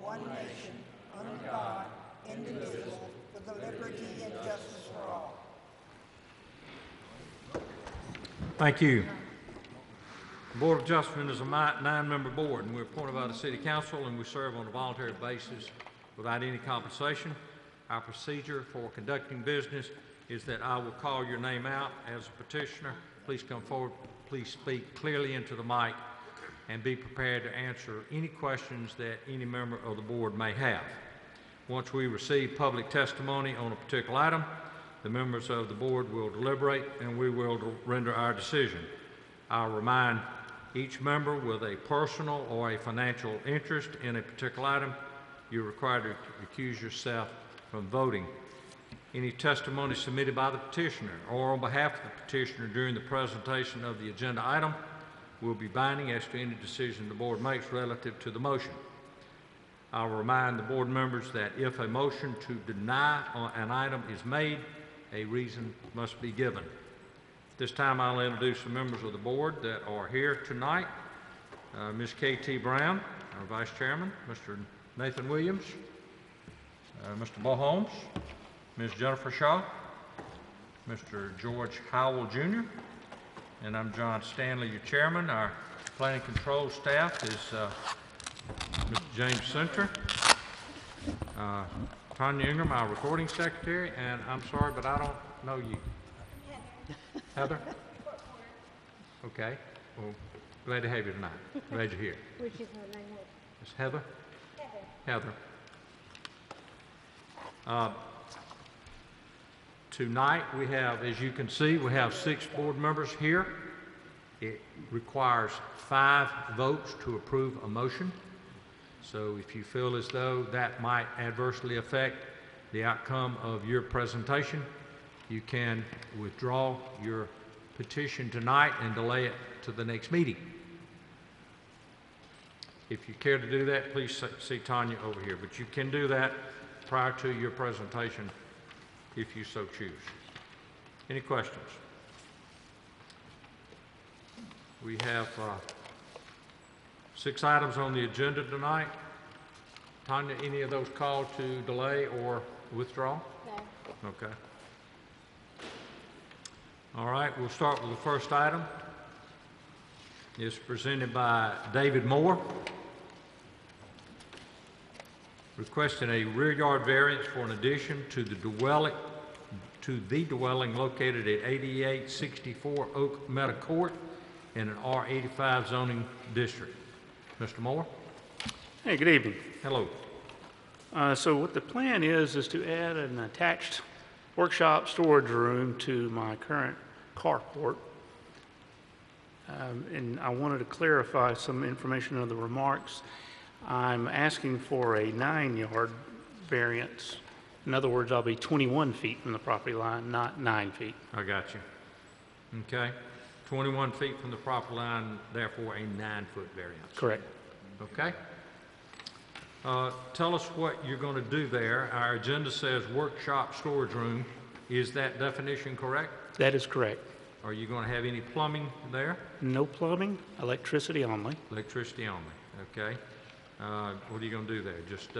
one nation, under God, indivisible, with liberty and justice for all. Thank you. The Board of Adjustment is a 9-member board, and we're appointed by the City Council, and we serve on a voluntary basis without any compensation. Our procedure for conducting business is that I will call your name out as a petitioner. Please come forward. Please speak clearly into the mic and be prepared to answer any questions that any member of the board may have. Once we receive public testimony on a particular item, the members of the board will deliberate and we will render our decision. I'll remind each member with a personal or a financial interest in a particular item, you're required to recuse yourself from voting. Any testimony submitted by the petitioner or on behalf of the petitioner during the presentation of the agenda item will be binding as to any decision the board makes relative to the motion. I'll remind the board members that if a motion to deny an item is made, a reason must be given. This time I'll introduce the members of the board that are here tonight. Ms. K.T. Brown, our Vice Chairman, Mr. Nathan Williams, Mr. Bo Holmes, Ms. Jennifer Shaw, Mr. George Howell Jr., and I'm John Stanley, your Chairman. Our Planning Control staff is Mr. James Center, Tanya Ingram, our Recording Secretary, and I'm sorry, but I don't know you. Heather? Okay. Well, glad to have you tonight. Glad you're here. Which is her name? Miss Heather? Heather. Tonight we have, as you can see, we have 6 board members here. It requires 5 votes to approve a motion. So if you feel as though that might adversely affect the outcome of your presentation, you can withdraw your petition tonight and delay it to the next meeting. If you care to do that, please see Tanya over here. But you can do that prior to your presentation if you so choose. Any questions? We have 6 items on the agenda tonight. Tanya, any of those called to delay or withdraw? No. Okay. All right, we'll start with the first item. It's presented by David Moore, requesting a rear yard variance for an addition to the dwelling located at 8864 Oak Meadow Court in an R85 zoning district. Mr. Moore? Hey, good evening. Hello. So what the plan is to add an attached workshop storage room to my current carport. And I wanted to clarify some information of the remarks. I'm asking for a 9-yard variance. In other words, I'll be 21 feet from the property line, not 9 feet. I got you. Okay. 21 feet from the property line, therefore a 9-foot variance. Correct. Okay. Tell us what you're going to do there. Our agenda says workshop storage room. Is that definition correct? That is correct. Are you going to have any plumbing there? No plumbing, electricity only. Electricity only. Okay. What are you going to do there? Just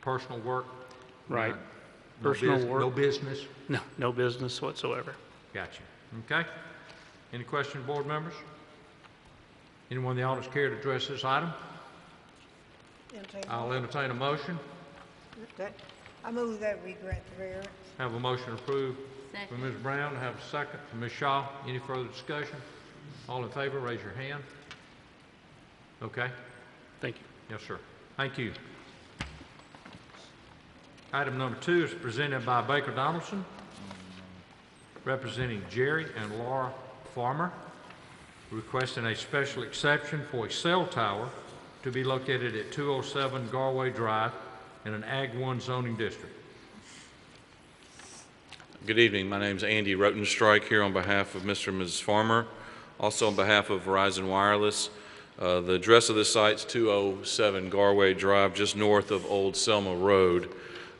personal work? Right. No business? No, no business whatsoever. Gotcha. Okay. Any questions, board members? Anyone in the audience care to address this item? I'll entertain a motion. I move that we grant the variance. Have a motion approved from Ms. Brown. Have a second from Ms. Shaw. Any further discussion? All in favor, raise your hand. Okay. Thank you. Yes, sir. Thank you. Item number 2 is presented by Baker Donaldson, representing Jerry and Laura Farmer, requesting a special exception for a cell tower to be located at 207 Garway Drive in an Ag 1 zoning district. Good evening. My name is Andy Rotenstrike here on behalf of Mr. and Mrs. Farmer, also on behalf of Verizon Wireless. The address of this site is 207 Garway Drive, just north of Old Selma Road.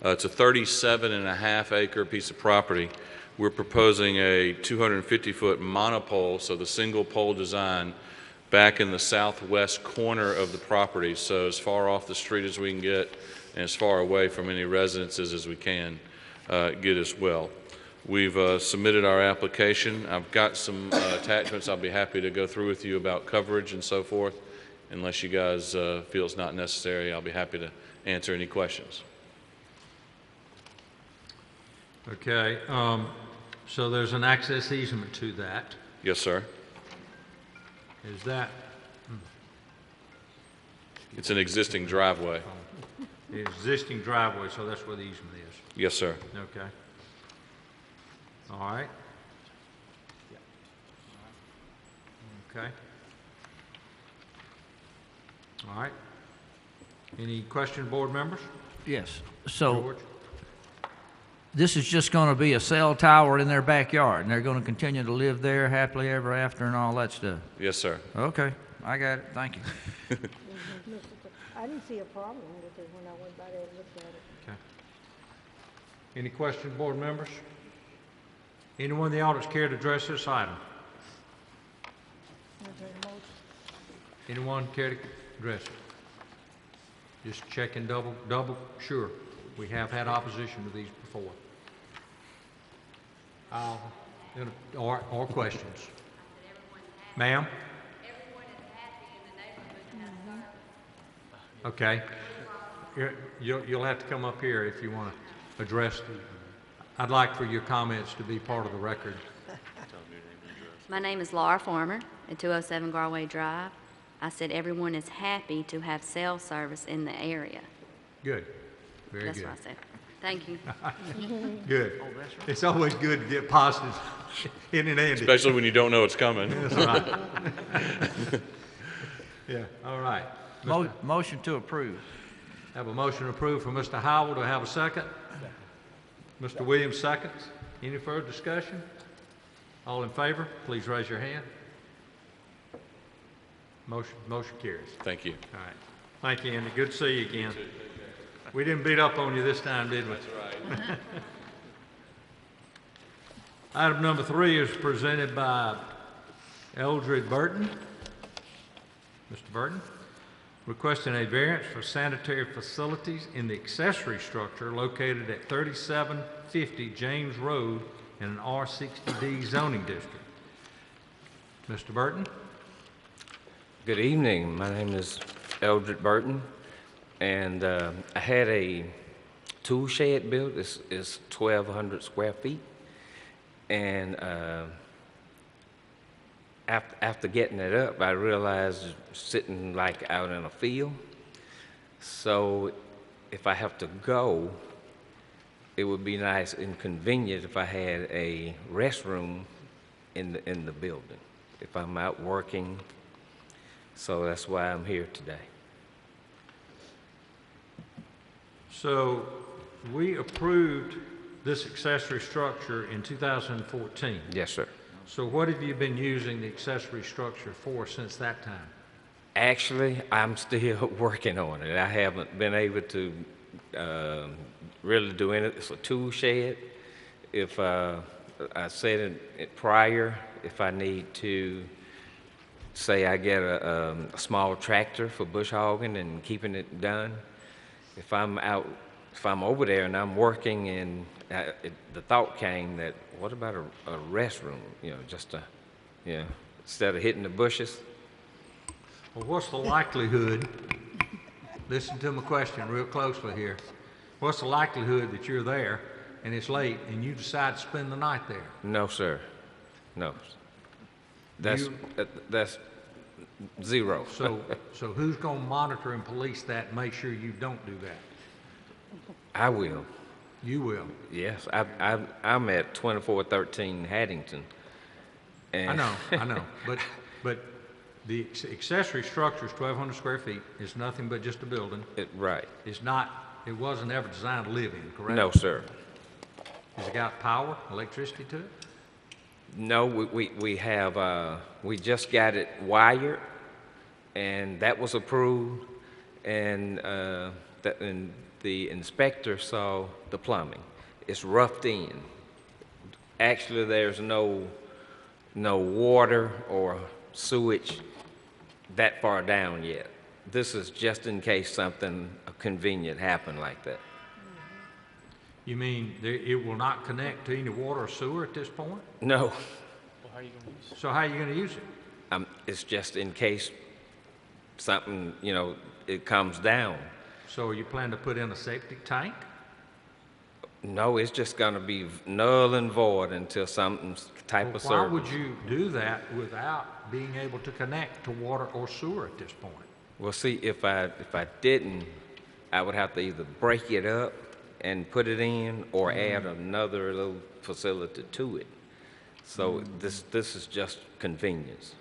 It's a 37.5-acre piece of property. We're proposing a 250-foot monopole, so the single pole design, back in the southwest corner of the property, so as far off the street as we can get and as far away from any residences as we can get as well. We've submitted our application. I've got some attachments I'll be happy to go through with you about coverage and so forth. Unless you guys feel it's not necessary, I'll be happy to answer any questions. Okay, so there's an access easement to that. Yes, sir. Is that It's an existing driveway. the existing driveway, so that's where the easement is? Yes, sir. Okay. All right. Okay. All right. Any question, board members? Yes. So George? this is just going to be a cell tower in their backyard, and they're going to continue to live there happily ever after and all that stuff? Yes, sir. Okay, I got it. Thank you. I didn't see a problem with it when I went by there and looked at it. Okay. Any questions, board members? Anyone in the audience care to address this item? Anyone care to address it? Just checking double sure. We have had opposition to these before. Or questions? Ma'am? Everyone is happy in the neighborhood has served. Okay. You'll have to come up here if you want to address. I'd like for your comments to be part of the record. My name is Laura Farmer at 207 Garway Drive. I said everyone is happy to have cell service in the area. Good. Very That's good. what I said. Thank you. Good. It's always good to get positive in and Andy. Especially when you don't know it's coming. That's right. Yeah, all right. Motion to approve. Have a motion approved for Mr. Howell. Do I have a second? Mr. Williams seconds. Any further discussion? All in favor, please raise your hand. Motion carries. Thank you. All right. Thank you, Andy. Good to see you again. We didn't beat up on you this time, did we? That's right. Item number 3 is presented by Eldred Burton. Mr. Burton, requesting a variance for sanitary facilities in the accessory structure located at 3750 James Road in an R60D zoning district. Mr. Burton? Good evening. My name is Eldred Burton, and I had a tool shed built. This is 1,200 square feet, and after getting it up, I realized it's sitting like out in a field. So if I have to go, it would be nice and convenient if I had a restroom in the building if I'm out working. So that's why I'm here today. So we approved this accessory structure in 2014. Yes, sir. So what have you been using the accessory structure for since that time? Actually, I'm still working on it. I haven't been able to really do anything. It's a tool shed. If I said it prior, if I need to, say I get a small tractor for bush hogging and keeping it done, if I'm over there and I'm working, and the thought came that, what about a restroom? Instead of hitting the bushes. Well, what's the likelihood, listen to my question real closely here, what's the likelihood that you're there and it's late and you decide to spend the night there? No, sir. No. That's zero. So who's going to monitor and police that and make sure you don't do that? I will. You will. Yes, I'm at 2413 Haddington. And I know, but the accessory structure is 1,200 square feet. It's nothing but just a building. Right. It wasn't ever designed to live in, correct? No, sir. Has it got power, electricity to it? No, we have, we just got it wired, and that was approved, and the inspector saw the plumbing. It's roughed in. Actually, there's no water or sewage that far down yet. This is just in case something convenient happened like that. You mean it will not connect to any water or sewer at this point? No, So how are you going to use it? it's just in case something, it comes down. So you plan to put in a septic tank? No, it's just gonna be null and void until some type Well, of why service. would you do that without being able to connect to water or sewer at this point? Well, see, if I didn't, I would have to either break it up and put it in, or add another little facility to it. So this is just convenience.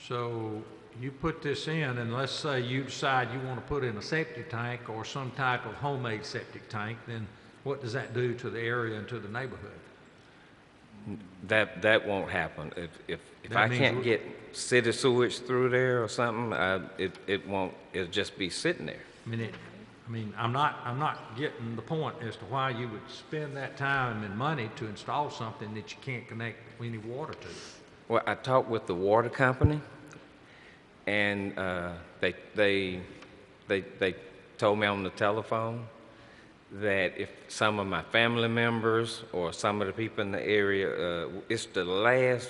So you put this in, and let's say you decide you want to put in a septic tank or some type of homemade septic tank, then what does that do to the area and to the neighborhood? That won't happen. If That I means can't we- get city sewage through there or something, it won't. It'll just be sitting there. I'm not getting the point as to why you would spend that time and money to install something that you can't connect any water to. Well, I talked with the water company, and they told me on the telephone that if some of my family members or some of the people in the area, it's the last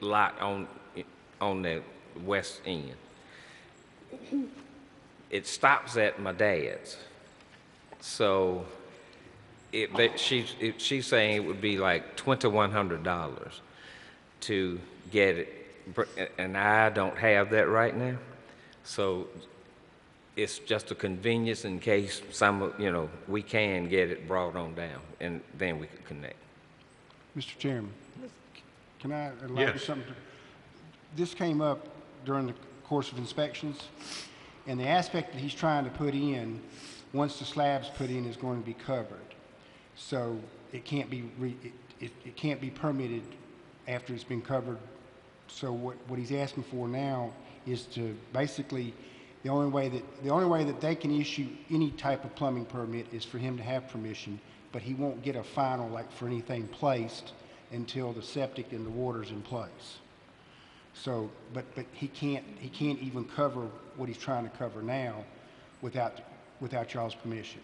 lot on the west end. It stops at my dad's. So she's saying it would be like $2,100 to get it, and I don't have that right now. So it's just a convenience in case we can get it brought on down, and then we can connect. Mr. Chairman, can I elaborate Yes. something? This came up during the course of inspections, and the aspect that he's trying to put in, once the slab's put in, is going to be covered. So it can't be it can't be permitted after it's been covered. So what he's asking for now is to basically, the only way that they can issue any type of plumbing permit is for him to have permission, but he won't get a final, like, for anything placed until the septic and the water's in place. So, but he can't even cover what he's trying to cover now without y'all's permission.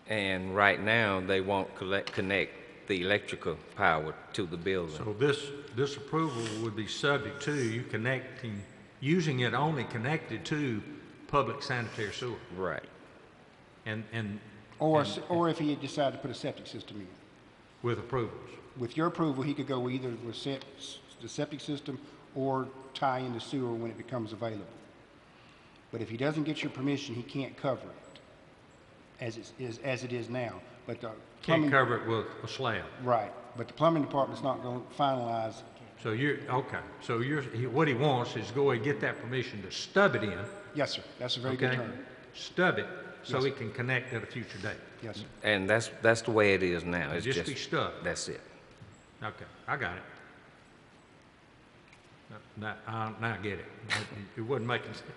And right now, they won't connect the electrical power to the building. So this approval would be subject to you using it only connected to public sanitary sewer. Right. Or if he had decided to put a septic system in. With approvals. With your approval, he could go either with the septic system or tie in the sewer when it becomes available. But if he doesn't get your permission, he can't cover it as it is now. But the Can't cover it with a slab. Right, but the plumbing department's not going to finalize. So what he wants is go and get that permission to stub it in. Yes, sir, that's a very good Okay? term. Stub it so Yes, he sir. can connect at a future date. Yes, sir. And that's the way it is now. It's Just be stubbed. That's it. Okay, I got it. Now I get it. It wasn't making sense.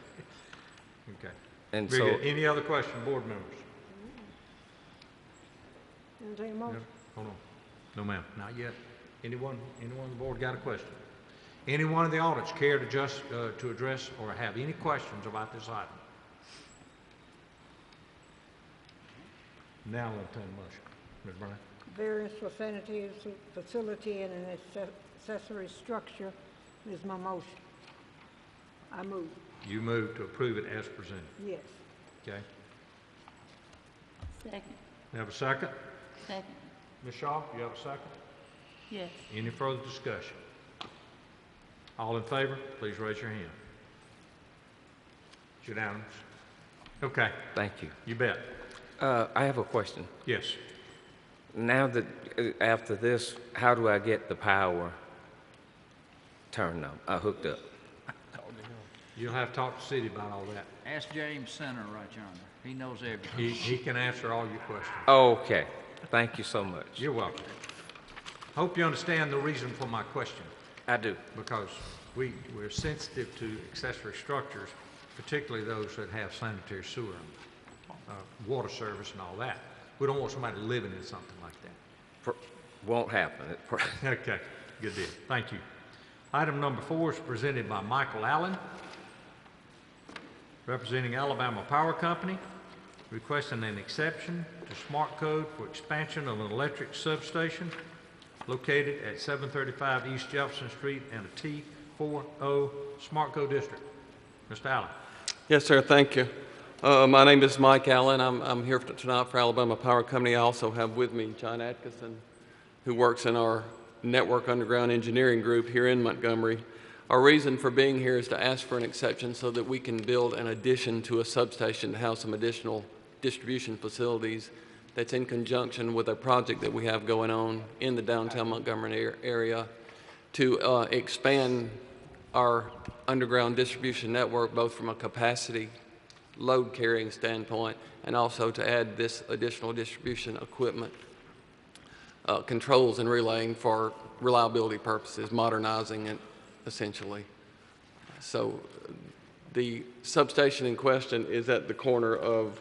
Okay. And Very so, good. Any other question, board members? Entertain a No? motion. Hold on. No, ma'am, not yet. Anyone on the board got a question? Anyone in the audience care to address or have any questions about this item? Now I'll entertain a motion. Ms. Bryant? Variance for sanitary facility and an accessory structure is my motion. I move. You move to approve it as presented, Yes. okay? Second. You have a second? Second. Ms. Shaw, you have a second? Yes. Any further discussion? All in favor, please raise your hand. It's unanimous. Okay, thank you. you bet. I have a question. Yes. Now that, after this, how do I get the power turned on, hooked up? You'll have to talk to the city about all that. Ask James Center right yonder. He knows everything. He can answer all your questions. Okay, thank you so much. You're welcome. Hope you understand the reason for my question, I do. because we're sensitive to accessory structures, particularly those that have sanitary sewer, water service and all that. We don't want somebody living in something like that. Won't happen. Okay, good deal. Thank you. Item number 4 is presented by Michael Allen. representing Alabama Power Company, requesting an exception to Smart Code for expansion of an electric substation located at 735 East Jefferson Street in a T40 Smart Code district. Mr. Allen. Yes, sir. Thank you. My name is Mike Allen. I'm here tonight for Alabama Power Company. I also have with me John Atkinson, who works in our Network Underground Engineering Group here in Montgomery. Our reason for being here is to ask for an exception so that we can build an addition to a substation to house some additional distribution facilities that's in conjunction with a project that we have going on in the downtown Montgomery area to expand our underground distribution network, both from a capacity load carrying standpoint and also to add this additional distribution equipment, controls and relaying for reliability purposes, modernizing it essentially. So the substation in question is at the corner of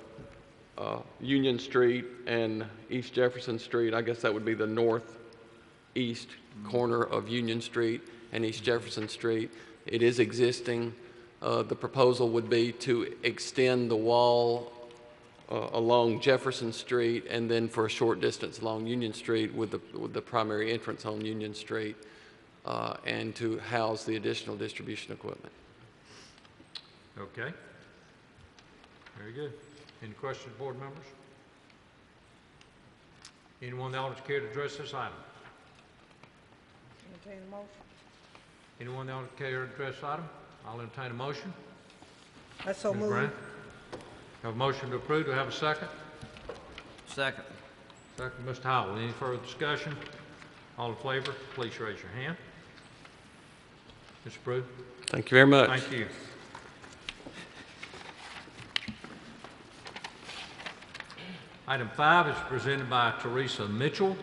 Union Street and East Jefferson Street. I guess that would be the northeast corner of Union Street and East Jefferson Street. It is existing. The proposal would be to extend the wall along Jefferson Street and then for a short distance along Union Street with the primary entrance on Union Street and to house the additional distribution equipment. Okay. Very good. Any questions, board members? Anyone in the audience care to address this item? Entertain a motion. Anyone in the audience care to address this item? I'll entertain a motion. I so Ms. move. Brown? Have a motion to approve. Do I have a second? Second. Second, Mr. Howell. Any further discussion? All in favor, please raise your hand. Mr. Brew? Thank you very much. Thank you. Item 5 is presented by Teresa Mitchell,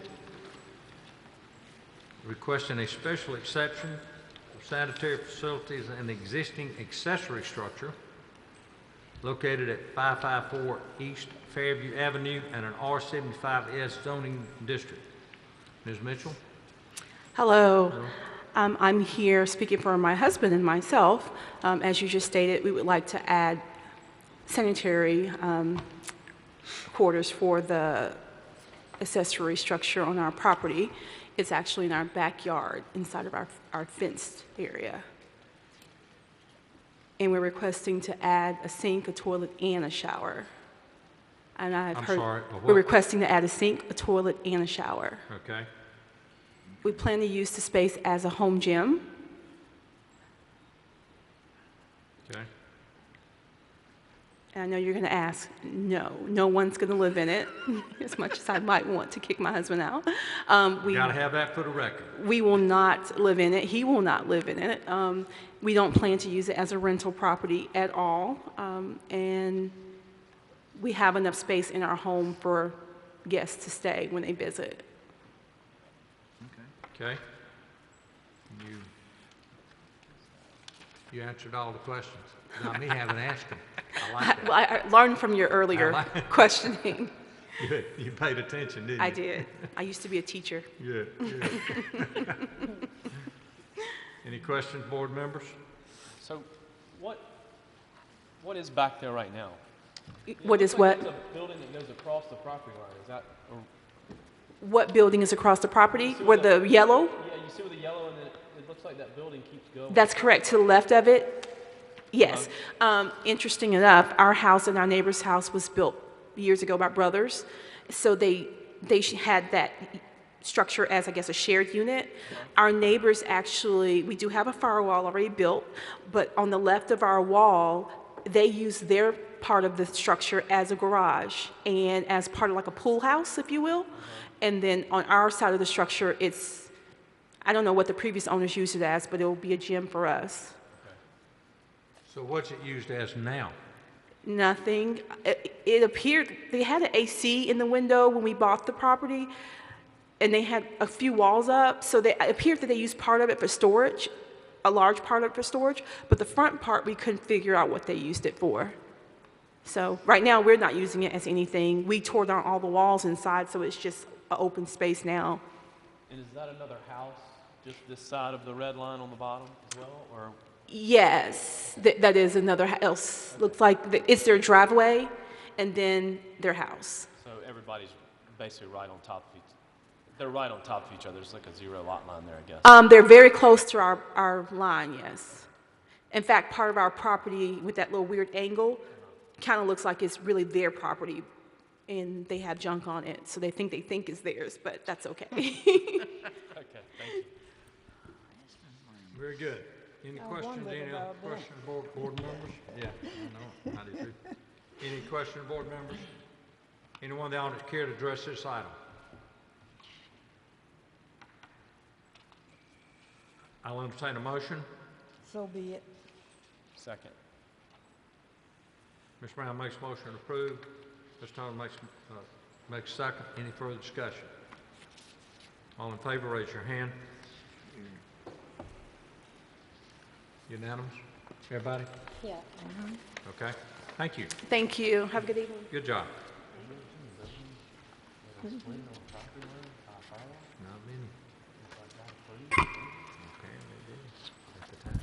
requesting a special exception for sanitary facilities and existing accessory structure located at 554 East Fairview Avenue and an R75S zoning district. Ms. Mitchell? Hello. I'm here speaking for my husband and myself. As you just stated, we would like to add sanitary quarters for the accessory structure on our property. It's actually in our backyard, inside of our fenced area. And we're requesting to add a sink, a toilet, and a shower. And I'm sorry, a what? we're requesting to add a sink, a toilet, and a shower. Okay. We plan to use the space as a home gym. Okay. And I know you're going to ask, no one's going to live in it, as much as I might want to kick my husband out. We got to have that for the record. We will not live in it. He will not live in it. We don't plan to use it as a rental property at all. And we have enough space in our home for guests to stay when they visit. Okay. You answered all the questions. Now, me having asked them. I like that. Well, I learned from your earlier questioning. Good. You paid attention, didn't you? I did. I used to be a teacher. Good. Any questions, board members? So what is back there right now? What is It looks what? like there's a building that goes across the property line. Is that, or, What building is across the property? Where the yellow? yeah, you see with the yellow and it looks like that building keeps going. That's correct. To the left of it? Yes. Interesting enough, our house and our neighbor's house was built years ago by brothers. So they had that structure as, I guess, a shared unit. Our neighbors actually, we do have a firewall already built, but on the left of our wall, they use their part of the structure as a garage and as part of like a pool house, if you will. And then on our side of the structure, it's, I don't know what the previous owners used it as, but it will be a gym for us. So what's it used as now? Nothing. It appeared, they had an AC in the window when we bought the property, and they had a few walls up, so it appeared that they used part of it for storage, a large part of it for storage, but the front part, we couldn't figure out what they used it for. So right now, we're not using it as anything. We tore down all the walls inside, so it's just an open space now. And is that another house, just this side of the red line on the bottom as well, or? Yes, that is another house. Looks like it's their driveway and then their house. So everybody's basically right on top of each, they're right on top of each other. There's like a zero lot line there, I guess. They're very close to our line, yes. In fact, part of our property with that little weird angle kind of looks like it's really their property, and they have junk on it, so they think it's theirs, but that's okay. Okay, thank you. Very good. Any questions, any other questions, board members? Yeah, I know, I do too. Any questions, board members? Anyone in the audience care to address this item? I'll entertain a motion. So be it. Second. Ms. Brown makes a motion to approve. Mr. Turner makes a second. Any further discussion? All in favor, raise your hand. Unanimous? Everybody? Yeah. Okay. Thank you. Thank you. Have a good evening. Good job. Not many. Okay, they did at the time.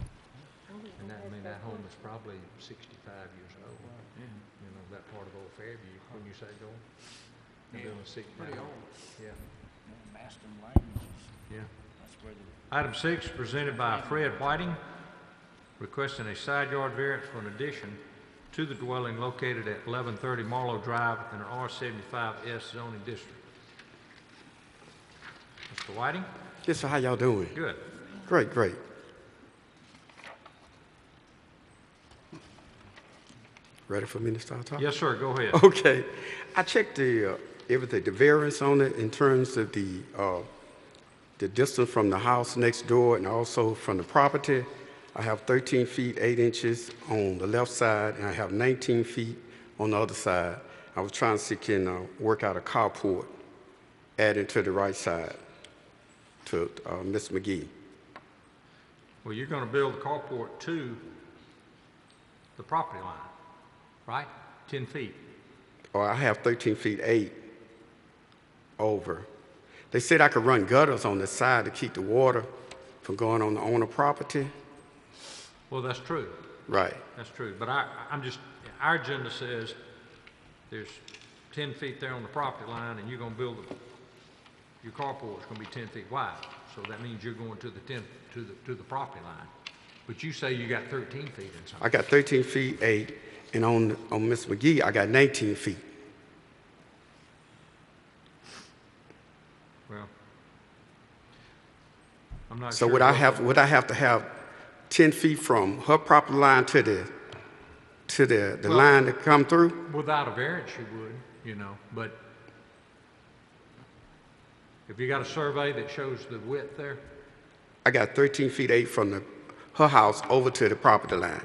And that home is probably 65 years old. You know, that part of Old Fairview, when you say go. They're doing 65. Pretty old. Yeah. Yeah. Item 6, presented by Fred Whiting, requesting a side yard variance for an addition to the dwelling located at 1130 Marlowe Drive in an R75S zoning district. Mr. Whiting? Yes, sir. How y'all doing? Good. Great, great. Ready for me to start talking? Yes, sir. Go ahead. Okay. I checked the everything, the variance on it in terms of the distance from the house next door and also from the property. I have 13 feet 8 inches on the left side, and I have 19 feet on the other side. I was trying to see can work out a carport adding to the right side to Ms. McGee. Well, you're going to build a carport to the property line, right? 10 feet. Or I have 13 feet 8 over. They said I could run gutters on the side to keep the water from going on the owner property. Well, that's true. Right. That's true. But our agenda says there's 10 feet there on the property line, and you're going to build your carport's going to be 10 feet wide. So that means you're going to the property line. But you say you got 13 feet inside. I got 13 feet 8, and on Miss McGee, I got 19 feet. Well, I'm not So sure. would I have to have 10 feet from her property line to the line to come through? Without a variance, you would, you know, but if you got a survey that shows the width there? I got 13 feet 8 from her house over to the property line.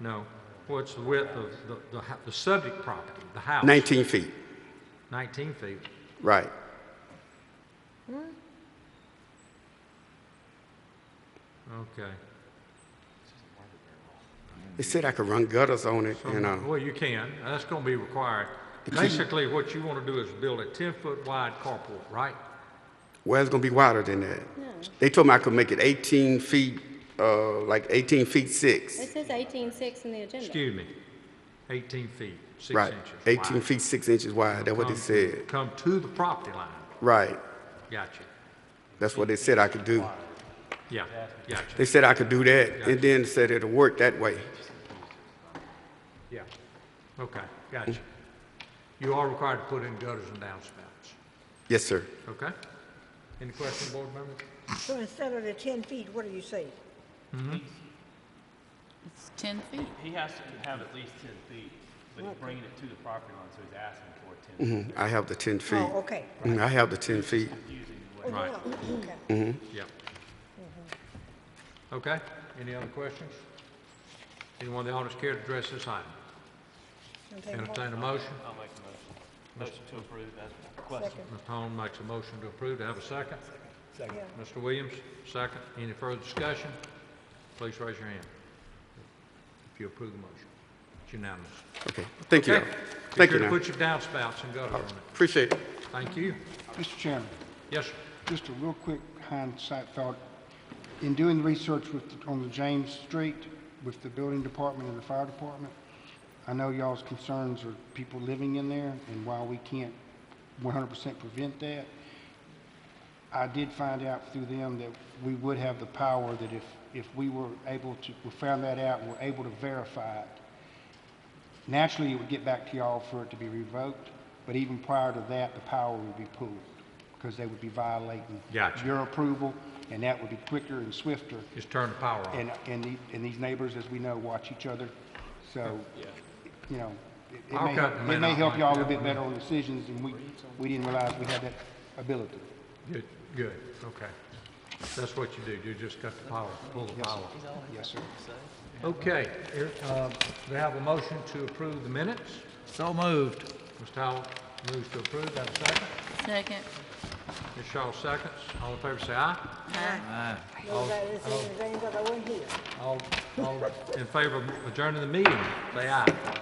No. What's the width of the subject property, the house? 19 feet. 19 feet. Right. Okay. They said I could run gutters on it, So, and well, you can. That's going to be required. Basically, what you want to do is build a 10-foot wide carport, right? well, it's going to be wider than that. They told me I could make it 18 feet, like 18 feet 6. It says 18.6 in the agenda. Excuse me, 18 feet, 6 Right, inches 18 wide. feet 6 inches wide. That's what they said. Come to the property line. Right. Gotcha. That's what they said I could do. Yeah, gotcha. They said I could do that, and then said it'll work that way. Yeah. Okay, gotcha. You are required to put in gutters and downspouts. Yes, sir. Okay? Any questions, board members? So instead of the 10 feet, what do you say? It's 10 feet. He has to have at least 10 feet, but he's bringing it to the property line, so he's asking for 10 feet. I have the 10 feet. Oh, okay. I have the 10 feet. Right. Okay. Yeah. Okay, any other questions? Anyone in the audience care to address this item? Entertain a motion? I'll make the motion. Motion to approve as requested. Mr. Holmes makes a motion to approve. To have a second? Yeah. Mr. Williams, second. Any further discussion? Please raise your hand if you approve the motion. It's unanimous. Okay. Thank you. Okay. Thank Be you. sure to Now. put your downspouts and gutters on it. Appreciate it. Thank you. Mr. Chairman, Yes, sir. just a real quick hindsight thought. In doing research on the James Street, with the building department and the fire department. I know y'all's concerns are people living in there, and while we can't 100% prevent that, I did find out through them that we would have the power that if we were able to, we found that out and were able to verify it, naturally it would get back to y'all for it to be revoked, but even prior to that, the power would be pulled because they would be violating Gotcha. your approval, and that would be quicker and swifter. Just turn the power off. And these neighbors, as we know, watch each other. So, you know, I'll it may help y'all a little bit better on decisions, and we didn't realize we had that ability. Good, good, okay. That's what you do, you just cut the power, pull the power. Yes, sir. Okay, we have a motion to approve the minutes. So moved. Mr. Howell moves to approve, have a second. Second. Ms. Shaw seconds. All in favor say aye. Aye. Nobody said anything because I wasn't here. All in favor of adjourning the meeting, say aye. Aye.